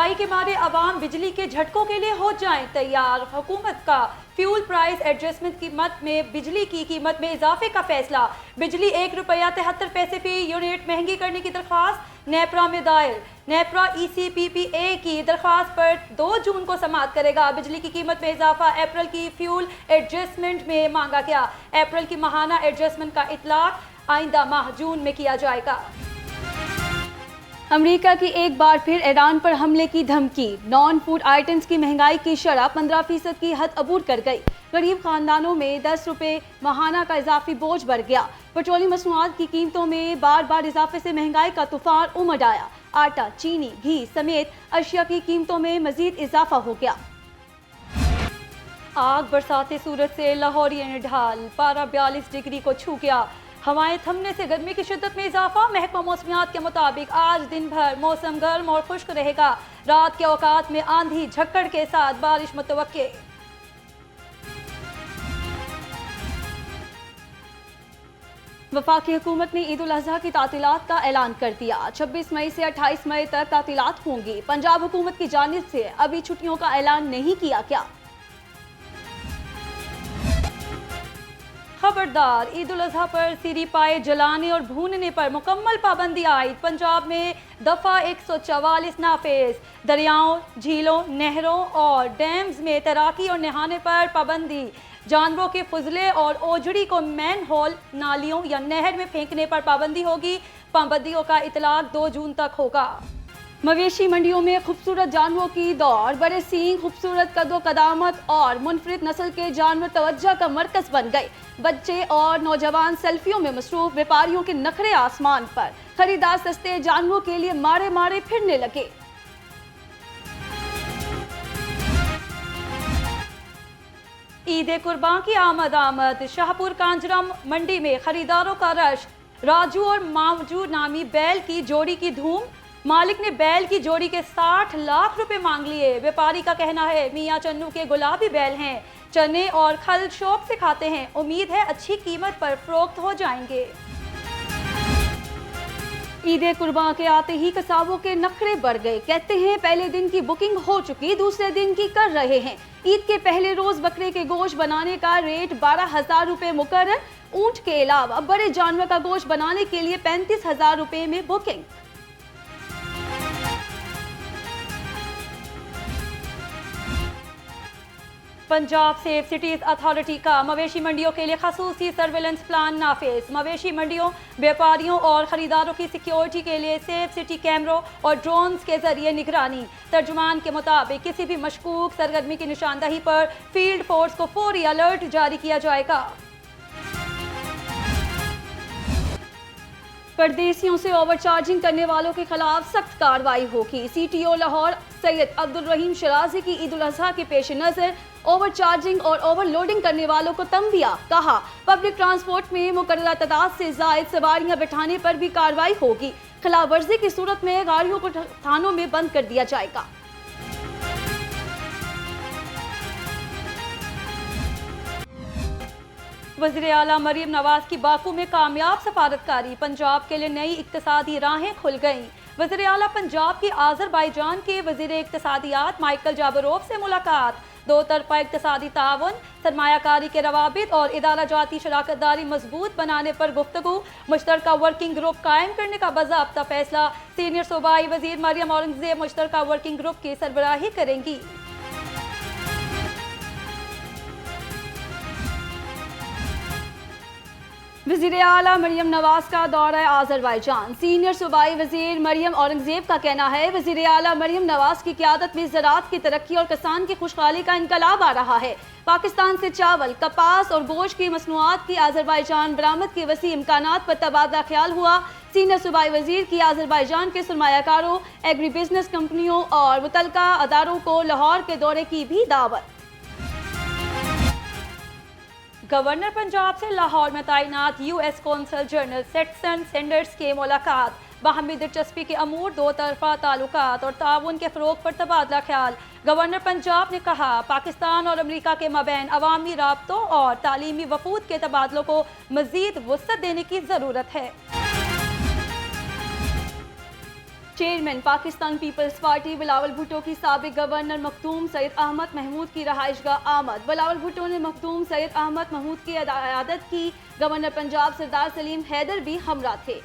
महंगाई के मारे आवाम बिजली के झटकों के लिए हो जाएं तैयार। हुकूमत का फ्यूल प्राइस एडजस्टमेंट कीमत में बिजली की कीमत में इजाफे का फैसला। बिजली ₹1.73 फी यूनिट महंगी करने की दरख्वास्त नेपरा में दायर। नेपरा ECPPA की दरख्वास्त पर 2 जून को समाअत करेगा। बिजली की कीमत में इजाफा अप्रैल की फ्यूल एडजस्टमेंट में मांगा गया। अप्रैल की माहाना एडजस्टमेंट का इतलाक आइंदा माह जून में किया जाएगा। अमेरिका की एक बार फिर ईरान पर हमले की धमकी। नॉन फूड आइटम्स की महंगाई की शरह 15% की हद अबूर कर गई। गरीब खानदानों में ₹10 माहाना का इजाफी बोझ बढ़ गया। पेट्रोलियम मसनूआत की कीमतों में बार बार इजाफे से महंगाई का तूफान उमड़ आया। आटा, चीनी, घी समेत अशिया की कीमतों में मजीद इजाफा हो गया। आग बरसाते सूरज से लाहौरियों ने ढाल। पारा 42 डिग्री को छू गया। हवाएं थमने से गर्मी की शिद्दत में इजाफा। महकमा मौसमियात के मुताबिक आज दिन भर मौसम गर्म और खुश्क रहेगा। रात के औकात में आंधी झक्कड़ के साथ बारिश मुतवक्के। वफाकी हुकूमत ने ईद उल अजहा की तातीलात का ऐलान कर दिया। 26 मई से 28 मई तक तातीलात होंगी। पंजाब हुकूमत की जानिब से अभी छुट्टियों का ऐलान नहीं किया गया। खबरदार, ईद उल अजहा पर सीरी पाए जलाने और भूनने पर मुकम्मल पाबंदी आयद। पंजाब में दफा 144 नाफिज। दरियाओं, झीलों, नहरों और डैम्स में तैराकी और नहाने पर पाबंदी। जानवरों के फुजले और ओजड़ी को मैन होल, नालियों या नहर में फेंकने पर पाबंदी होगी। पाबंदियों का इतलाक 2 जून तक होगा। मवेशी मंडियों में खूबसूरत जानवरों की दौड़। बड़े सींग, खूबसूरत कदो कदामत और मुनफरिद नस्ल के जानवर तवज्जो का मरकज बन गए। बच्चे और नौजवान सेल्फियों में मसरूफ। व्यापारियों के नखरे आसमान पर। खरीदार सस्ते जानवरों के लिए मारे मारे फिरने लगे। ईद कुर्बान की आमद। शाहपुर कांजरा मंडी में खरीदारों का रश। राजू और मामजू नामी बैल की जोड़ी की धूम। मालिक ने बैल की जोड़ी के 60 लाख रुपए मांग लिए। व्यापारी का कहना है मियां चन्नू के गुलाबी बैल हैं। चने और खल शौक से खाते हैं। उम्मीद है अच्छी कीमत पर फरोख्त हो जाएंगे। ईद कुर्बान के आते ही कसाबों के नखरे बढ़ गए। कहते हैं पहले दिन की बुकिंग हो चुकी, दूसरे दिन की कर रहे हैं। ईद के पहले रोज बकरे के गोश्त बनाने का रेट 12,000 रुपए मुकर्रर। ऊंट के अलावा बड़े जानवर का गोश्त बनाने के लिए 35,000 रुपए में booking. Punjab safe cities authority का मवेशी मंडियों के लिए खसूसी सर्वेलेंस प्लान नाफिज। मवेशी मंडियों, व्यापारियों और खरीदारों की सिक्योरिटी के लिए सेफ सिटी कैमरों और ड्रोन्स के जरिए निगरानी। तर्जुमान के मुताबिक किसी भी मशकूक सरगर्मी की निशानदही पर फील्ड फोर्स को फौरी अलर्ट जारी किया जाएगा। परदेसियों से ओवरचार्जिंग करने वालों के खिलाफ सख्त कार्रवाई होगी। CTO लाहौर सैयद अब्दुल रहीम शराजी की ईद उल अजहा के पेश नजर ओवरचार्जिंग और ओवरलोडिंग करने वालों को तंबिया। कहा पब्लिक ट्रांसपोर्ट में मुकर्ररा तादाद से जायद सवारियां बैठाने पर भी कार्रवाई होगी। खिलाफ वर्जी की सूरत में गाड़ियों को थानों में बंद कर दिया जाएगा। वज़ीर आला मरीम नवाज की बाकू में कामयाब सफारतकारी। पंजाब के लिए नई इक्तिसादी राहें खुल गईं। वज़ीर आला पंजाब की आज़रबाईजान के वज़ीर इक्तिसादियात माइकल जाबरोफ से मुलाकात। 2 तरफ़ा इक्तिसादी ताउन, सरमायाकारी के रवाबित और इदारा जाती शराकतदारी मजबूत बनाने पर गुफ्तगू। मुश्तरका वर्किंग ग्रुप कायम करने का बाज़ाब्ता फैसला। सीनियर सूबाई वज़ीर मरियम औरंगज़ेब मुश्तरका वर्किंग ग्रुप की सरबराही करेंगी। वज़ीर आला मरियम नवाज का दौरा आज़रबाईजान। सीनियर सूबाई वज़ीर मरियम औरंगज़ेब का कहना है वज़ीर आला मरियम नवाज की क़यादत में ज़राअत की तरक्की और किसान की खुशहाली का इनकलाब आ रहा है। पाकिस्तान से चावल, कपास और गोश्त की मसनूआत की आज़रबाईजान बरामद के वसी इम्कानात पर तबादला ख्याल हुआ। सीनियर सूबाई वज़ीर की आज़रबाईजान के सरमायाकारों, एग्री बिजनेस कंपनियों और मुतल्लिका अदारों को लाहौर के दौरे की भी दावत। गवर्नर पंजाब से लाहौर में तैनात US कौंसल जनरल सेटसन सैंडर्स के मुलाकात। बाहमी दिलचस्पी के अमूर, 2 तरफ़ा ताल्लुकात और ताउन के फ़रोग़ पर तबादला ख्याल। गवर्नर पंजाब ने कहा पाकिस्तान और अमेरिका के मबैन अवामी राब्तों और तालीमी वफूद के तबादलों को मज़ीद वुसअत देने की ज़रूरत है। Chairman Pakistan Peoples Party Bilawal Bhutto की साबिक गवर्नर मखदूम सैयद अहमद महमूद की रहायशगाह आमद। बिलावल भुट्टो ने मखदूम सैयद अहमद महमूद की अयादत की। गवर्नर पंजाब सरदार सलीम हैदर भी हमरा थे।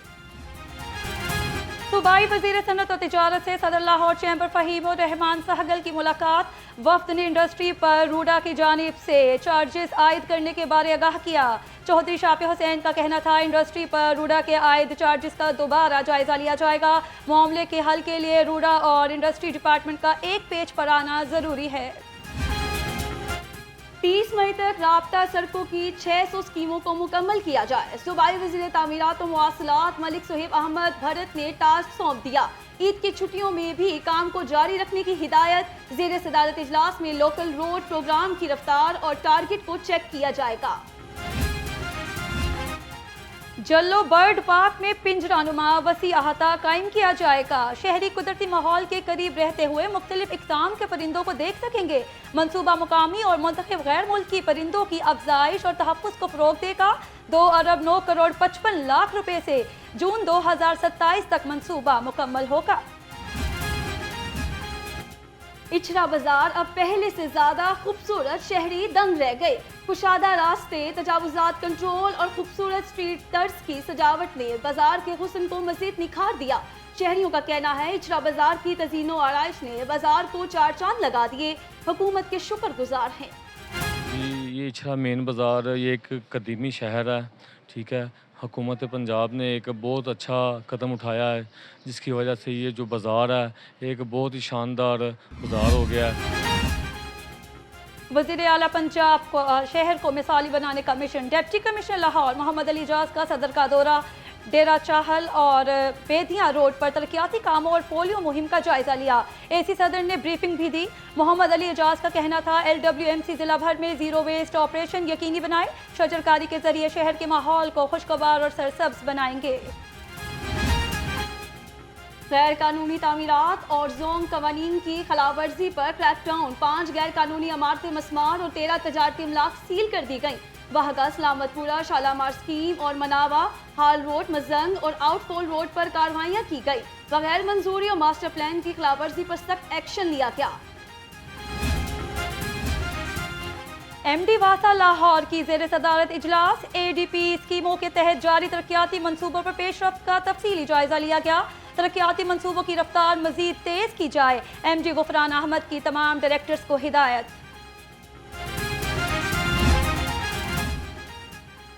सूबाई वज़ीर सनत और तिजारत से सदर लाहौर चैम्बर फहीम और रहमान सहगल की मुलाकात। वफ्द ने इंडस्ट्री पर रूडा की जानिब से चार्जेस आयद करने के बारे आगाह किया। चौधरी शाफी हुसैन का कहना था इंडस्ट्री पर रूडा के आयद चार्जेस का दोबारा जायजा लिया जाएगा। मामले के हल के लिए रूडा और इंडस्ट्री डिपार्टमेंट का एक पेज पर आना जरूरी है। 30 मई तक राब्ता सड़कों की 600 स्कीमों को मुकम्मल किया जाए। सूबाई वज़ीर तामीरात और मुवासलात मलिक सुहेब अहमद भरत ने टास्क सौंप दिया। ईद की छुट्टियों में भी काम को जारी रखने की हिदायत। ज़ेर सदारत इजलास में लोकल रोड प्रोग्राम की रफ्तार और टारगेट को चेक किया जाएगा। जल्लो बर्ड पार्क में पिंजरानुमा वसी अहाता कायम किया जाएगा। शहरी कुदरती माहौल के करीब रहते हुए मुख्तलिफ इक़साम के परिंदों को देख सकेंगे। मंसूबा मुकामी और मुंतखब गैर मुल्की परिंदों की अफजाइश और तहफ़्फ़ुज़ को फ़रोग़ देगा। 2 अरब 9 करोड़ 55 लाख रुपए से जून 2027 तक मंसूबा मुकम्मल होगा। इचरा बाजार अब पहले से ज्यादा खूबसूरत, शहरी दंग रह गए। कुशादा रास्ते, तजावुजात कंट्रोल और खूबसूरत स्ट्रीट तर्ज की सजावट ने बाजार के हुस्न को मजीद निखार दिया। शहरियों का कहना है इचरा बाजार की तज़ीनो आराइश ने बाजार को 4 चांद लगा दिए। हुकूमत के शुक्रगुजार हैं। ये इचरा मेन बाज़ार ये एक कदीमी शहर है, ठीक है। हुकूमत पंजाब ने एक बहुत अच्छा कदम उठाया है जिसकी वजह से ये जो बाज़ार है एक बहुत ही शानदार बाज़ार हो गया है। वज़ीर आला पंजाब को शहर को मिसाली बनाने का mission. Deputy commissioner Lahore Mohammad Ali Ejaz का सदर का दौरा। डेरा चाहल और बेदिया रोड पर तरक्याती कामों और पोलियो मुहिम का जायजा लिया। एसी सदर ने ब्रीफिंग भी दी। मोहम्मद अली एजाज का कहना था LWMC जिला भर में ज़ीरो वेस्ट ऑपरेशन यकीनी बनाए। शजरकारी के जरिए शहर के माहौल को खुशगवार और सरसब्ज बनाएंगे। गैर कानूनी तामीरात और जोंग कवानीन की खिलाफवर्जी पर क्रैकडाउन। 5 गैर कानूनी इमारतें मस्मार और 13 तजारती अमलाक सील कर दी गई। वहगा, सलामतपुरा, शालामार स्कीम और मनावा, हाल रोड, मजंग और आउटफोल रोड पर कार्रवाइयां की गई। बगैर मंजूरी और मास्टर प्लान की खिलाफवर्जी पर सख्त एक्शन लिया गया। MD वासा लाहौर की ज़ेर सदारत इजलास। ADP स्कीमों के तहत जारी तरक्याती मंसूबों पर पेशरफ्त का तफसीली जायजा लिया गया। तरक्याती मंसूबों की रफ्तार मजीद तेज की जाए। MD गुफरान अहमद की तमाम डायरेक्टर्स को हिदायत।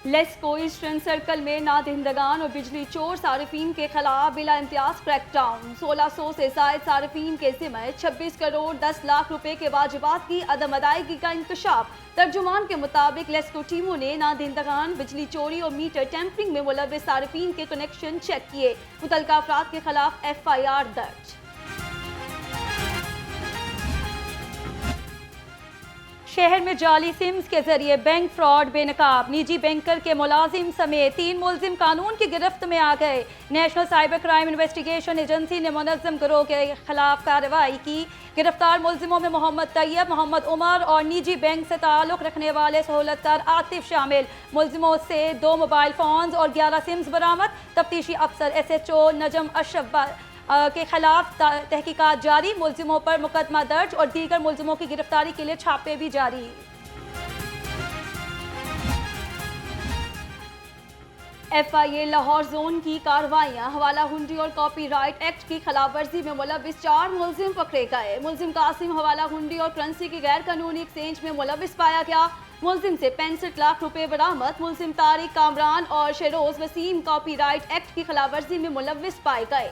लेस्को ईस्टर्न सर्कल में नादहिंदगान और बिजली चोर सारिफीन के खिलाफ बिला इम्तियाज क्रैकडाउन। 1600 से जायद सारिफीन के जिम्मे 26 करोड़ 10 लाख रुपए के वाजिबात की अदम अदायगी का इंकशाफ। तर्जुमान के मुताबिक लेस्को टीमों ने नादहिंदगान, बिजली चोरी और मीटर टेम्परिंग में मुलव्विस सारिफीन के कनेक्शन चेक किए। मुतल्लिका अफराद के खिलाफ FIR दर्ज। शहर में जाली सिम्स के जरिए बैंक फ्रॉड बेनकाब। निजी बैंकर के मुलाजिम समेत 3 मुलजिम कानून की गिरफ्त में आ गए। National cyber crime investigation agency ने मुनज़्ज़म गिरोह के खिलाफ कार्रवाई की। गिरफ्तार मुलजिमों में मोहम्मद तैयब, मोहम्मद उमर और निजी बैंक से ताल्लुक़ रखने वाले सहूलतकार आतिफ शामिल। मुलजिमों से 2 मोबाइल फ़ोन्स और 11 सिम्स बरामद। तफ्तीशी अफसर SHO नजम अशरफ के खिलाफ तहकीकात जारी। मुलजिमों पर मुकदमा दर्ज और दीगर मुलजिमों की गिरफ्तारी के लिए छापे भी जारी। FIA लाहौर जोन की कार्रवाइयां। हवाला हुंडी और कॉपीराइट एक्ट की खिलाफवर्जी में मुलव्विस 4 मुलजिम पकड़े गए। मुलजिम कासिम हवाला हुंडी और करेंसी की गैर कानूनी एक्सचेंज में मुलव्विस पाया गया। मुलजिम से 65 लाख रुपए बरामद। मुलजिम तारिक, कामरान और शेरोज वसीम कॉपीराइट एक्ट की खिलाफवर्जी में मुलव्विस पाए गए।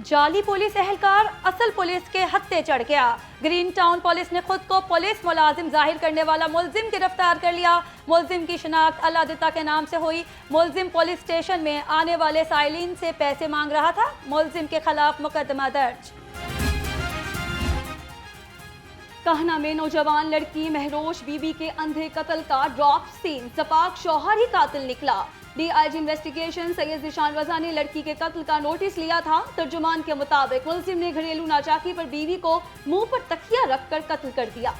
जाली पुलिस एहलकार असल पुलिस के हत्थे चढ़ गया। ग्रीन टाउन पुलिस ने खुद को पुलिस मुलाजिम जाहिर करने वाला मुलजिम गिरफ्तार कर लिया। मुलजिम की शिनाख्त अलादिता के नाम से हुई। मुलजिम पुलिस स्टेशन में आने वाले साइलिन से पैसे मांग रहा था। मुलजिम के खिलाफ मुकदमा दर्ज। कहना में नौजवान लड़की महरोश बीबी के अंधे कत्ल का ड्रॉप सीन। सपाक शौहर ही कातिल निकला। DIG इन्वेस्टिगेशन सैयद ज़ीशान रज़ा ने लड़की के कत्ल का नोटिस लिया था। तर्जुमान के मुताबिक मुलजिम ने घरेलू नाचाकी पर बीवी को मुंह पर तकिया रखकर कत्ल कर दिया।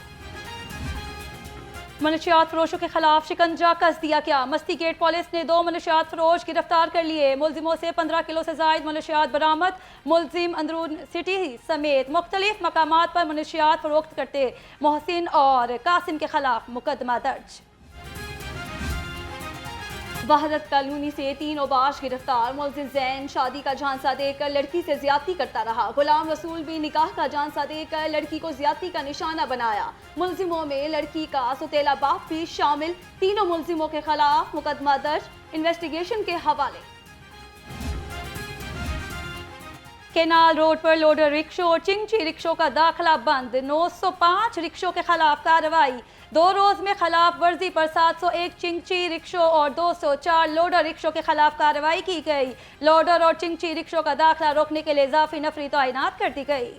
मनशियात फरोशों के खिलाफ शिकंजा कस दिया गया। मस्ती गेट पुलिस ने 2 मनशियात फरोश गिरफ्तार कर लिए। मुलजिमों से 15 किलो से जायद मनशियात बरामद। मुलजिम अंदरून सिटी समेत मुख्तलिफ मकामात पर मनशियात फरोख्त करते मोहसिन और कासिम के खिलाफ मुकदमा दर्ज। वहदत कॉलोनी से 3 ओबाश गिरफ्तार। मुलजिम जैन शादी का झांसा देकर लड़की से ज्यादती करता रहा। गुलाम रसूल भी निकाह का झांसा देकर लड़की को ज्यादती का निशाना बनाया। मुलजिमों में लड़की का सुतेला बाप भी शामिल। तीनों मुलजिमों के खिलाफ मुकदमा दर्ज, इन्वेस्टिगेशन के हवाले। केनाल रोड पर लोडर रिक्शों और चिंची रिक्शों का दाखिला बंद। 905 रिक्शों के खिलाफ कार्रवाई। 2 रोज में खिलाफ वर्जी पर 701 चिंची रिक्शों और 204 लोडर रिक्शों के खिलाफ कार्रवाई की गई। लोडर और चिंची रिक्शों का दाखिला रोकने के लिए इजाफी नफरी तैनात कर दी गई।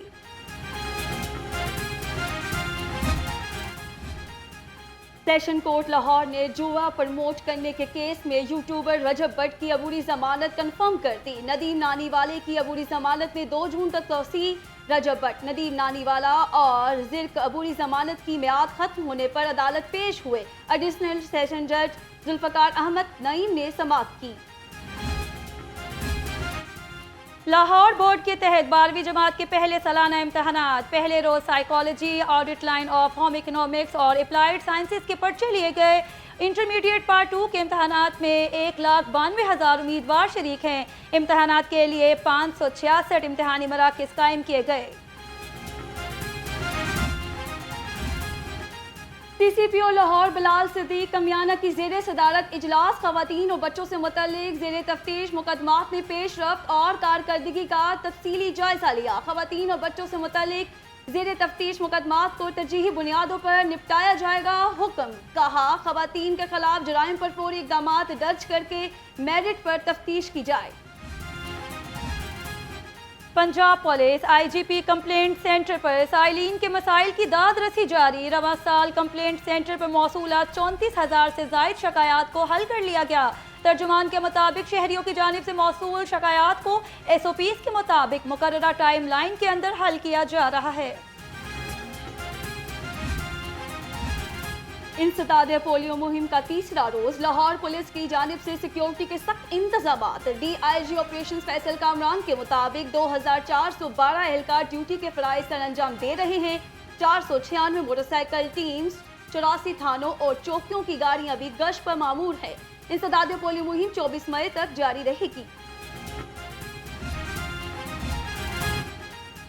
सेशन कोर्ट लाहौर ने जुआ प्रमोट करने के केस में यूट्यूबर रजब भट्ट की अबूरी जमानत कंफर्म कर दी। नदीम नानीवाले की अबूरी जमानत में 2 जून तक तोसी। रजब भट्ट, नदीम नानीवाला और जिर्क अबूरी जमानत की मियाद खत्म होने पर अदालत पेश हुए। एडिशनल सेशन जज जुल्फकार अहमद नईम ने समाअत की। लाहौर बोर्ड के तहत 12वीं जमात के पहले सालाना इम्तहानात। पहले रोज psychology, audit line of home economics और अप्लाइड साइंसेज के पर्चे लिए गए। इंटरमीडिएट पार्ट 2 के इम्तहानात में 1,92,000 उम्मीदवार शरीक हैं। इम्तहानात के लिए 566 इम्तहानी मराकज़ कायम किए गए। CCPO लाहौर बिलाल सिद्दीक कमियाना की ज़ेरे सदारत इजलास खवातीन और बच्चों से मुतल्लिक ज़ेरे तफ्तीश मुकदमात में पेश रफ्त और कारकर्दगी का तफसीली जायजा लिया। खवातीन और बच्चों से मुतल्लिक ज़ेरे तफ्तीश मुकदमात को तरजीही बुनियादों पर निपटाया जाएगा। हुक्म कहा, खवातीन के खिलाफ जराइम पर फौरी इक़दामात दर्ज करके मेरिट पर तफ्तीश की जाए। Punjab police IGP complaint centre पर साइलिन के मसाइल की दाद रसी जारी। रवां साल कंप्लेंट सेंटर पर मौसूला 34,000 से जायद शिकायत को हल कर लिया गया। तर्जुमान के मुताबिक शहरियों की जानिब से मौसूल शिकायत को SOPs के मुताबिक मुकर्ररा टाइम लाइन के अंदर हल किया जा रहा है। इंसदाद पोलियो मुहिम का तीसरा रोज। लाहौर पुलिस की जानिब से सिक्योरिटी के सख्त इंतजामात। DIG ऑपरेशन फैसल कामरान के मुताबिक 2,412 एहलकार ड्यूटी के फराइज सर अंजाम दे रहे हैं। 496 मोटरसाइकिल टीम्स, 84 थानों और चौकियों की गाड़ियां भी गश्त पर मामूर है। इंसदाद पोलियो मुहिम 24 मई तक जारी रहेगी।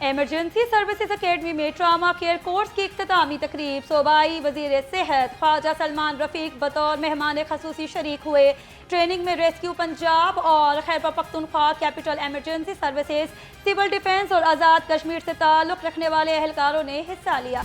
एमरजेंसी सर्विसेज अकेडमी में ट्रामा केयर कोर्स की इख्तितामी तकरीब। सूबाई वजीर सेहत ख्वाजा सलमान रफीक बतौर मेहमान खसूसी शरीक हुए। ट्रेनिंग में रेस्क्यू पंजाब और Khyber Pakhtunkhwa capital emergency services, civil defence और आज़ाद कश्मीर से ताल्लुक़ रखने वाले एहलकारों ने हिस्सा लिया।